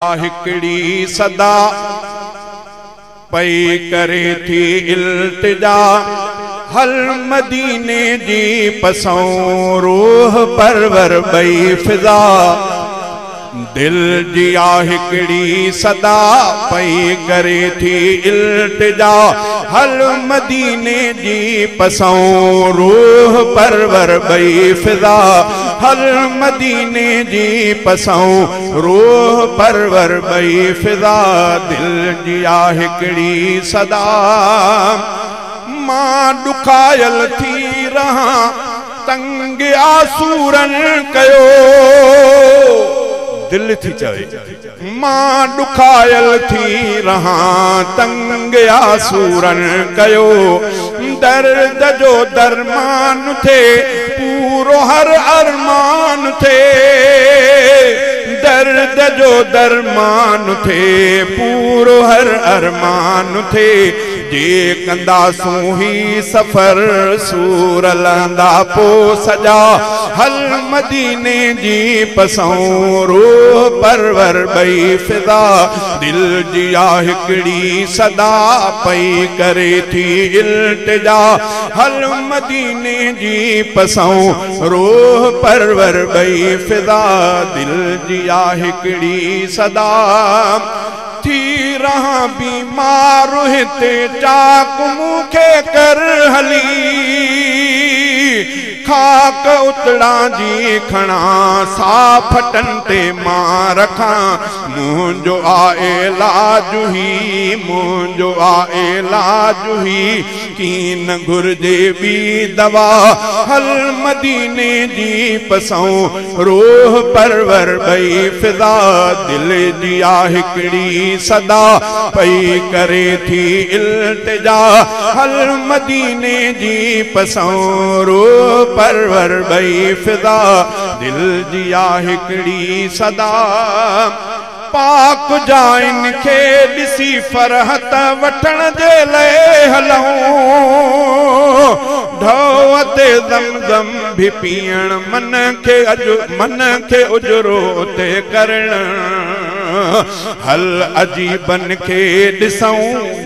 हिकड़ी सदा पई करे थी इल्तिजा हल मदीने जी पसों रूह परवर बई फिजा दिल जिया हिकड़ी सदा पई करे थी इल्तिजा हल मदीने जी पसों रूह परवर बई फिजा हल मदीने जी पसों रूह परवर बई फिजा दिल जिया हिकड़ी सदा मां दुखायल थी रहा तंग आसूरन कयो दिल थी चवे मां दुखायल थी रहा तंग आसूरन कयो दर्द जो दरमान थे पूरो हर अरमान थे दर्द जो दरमान थे पूरो हर अरमान थे जे कंदा सूही सफर सूर लंदा पो सजा हल मदीने जी पसों रूह परवर बई फिजा दिल जिया हिकड़ी सदा पई करे थी इल्तिजा हल मदीने जी पसों रूह परवर बई फिजा दिल जिया हिकड़ी सदा थी रहा बीमार हिते चाक मुखे कर हली खाक उतड़ा जी खणा साफटन ते मां रखा मुंहिंजो आए लाजु ही मुंहिंजो आए लाजु ही कीन घुर्जे बी दवा हल मदीने जी पसों रूह परवर बई फिजा दिल जिया हिकड़ी सदा पई करे थी इल्तिजा हल मदीने जी पसों रूह परवर बई फिजा दिल जिया हिकड़ी सदा पाक जाइन के दिसी फरहत वठण जे ले हलऊं ढोते ज़मज़म भी पीण मन के उजरो ते करण हल अजीबन के दिसूं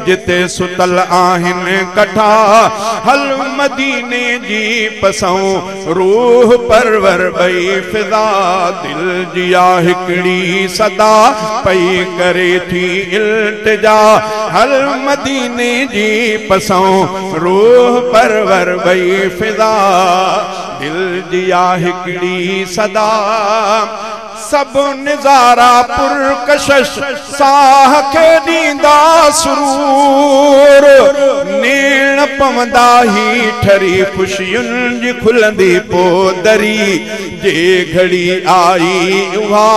जिते सुतल आहिन कठा हल मदीने जी पसों रूह परवर बई फिजा दिल जिया हिकड़ी सदा पई करे थी इल्तिजा हल मदीने जी पसों रूह परवर बई फिजा दिल जिया हिकड़ी सदा सब निजारा पुरकशश साह के दींदा सुरूर नीण पवंदा ही ठरी खुशियुन जी खुलंदी पोदरी जे घड़ी आई उहा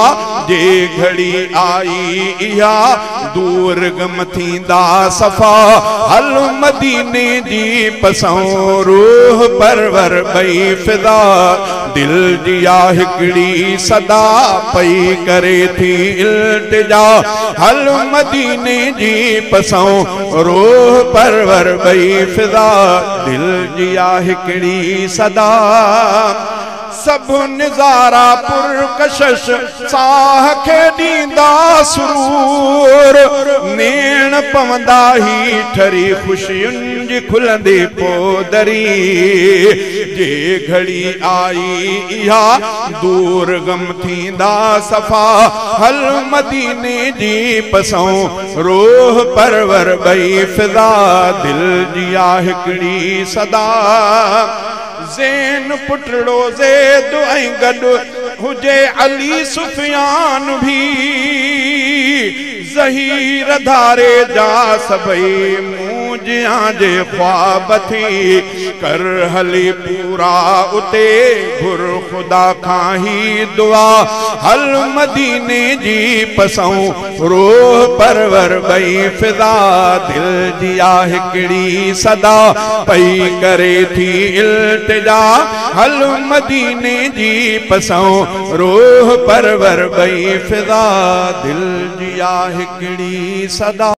जे घड़ी आई इहा दूर गम थींदा सफा हल मदीने जी पसों रूह परवर बई फिजा दिल जिया हिकड़ी सदा पई करे थी इल्तिजा हल मदीने जी पसों रूह परवर बई फिजा दिल जिया हिकड़ी सदा सब निजारा पुरकशश साह के दींदा सुरूर नेण पवंदा ही ठरी खुशियुन जी खुलंदी पोदरी जे घड़ी आई इहा दूर गम थींदा सफा हल मदीने जी पसों रूह परवर बई फिजा दिल जिया हिकड़ी सदा ज़ैन पुटड़ो ज़ैद ऐं गॾु हुजे अली सुफियान भी ज़हीर धारे जा सभई मूजियां जे ख्वाब थी कर हली पूरा उते घुर खुदा खां ही दुआ हल मदीने जी पसों रूह परवर बई फिजा दिल जिया हिकड़ी सदा पई करे थी इल्तिजा हल मदीने जी पसों रूह परवर बई फिजा दिल जिया हिकड़ी सदा।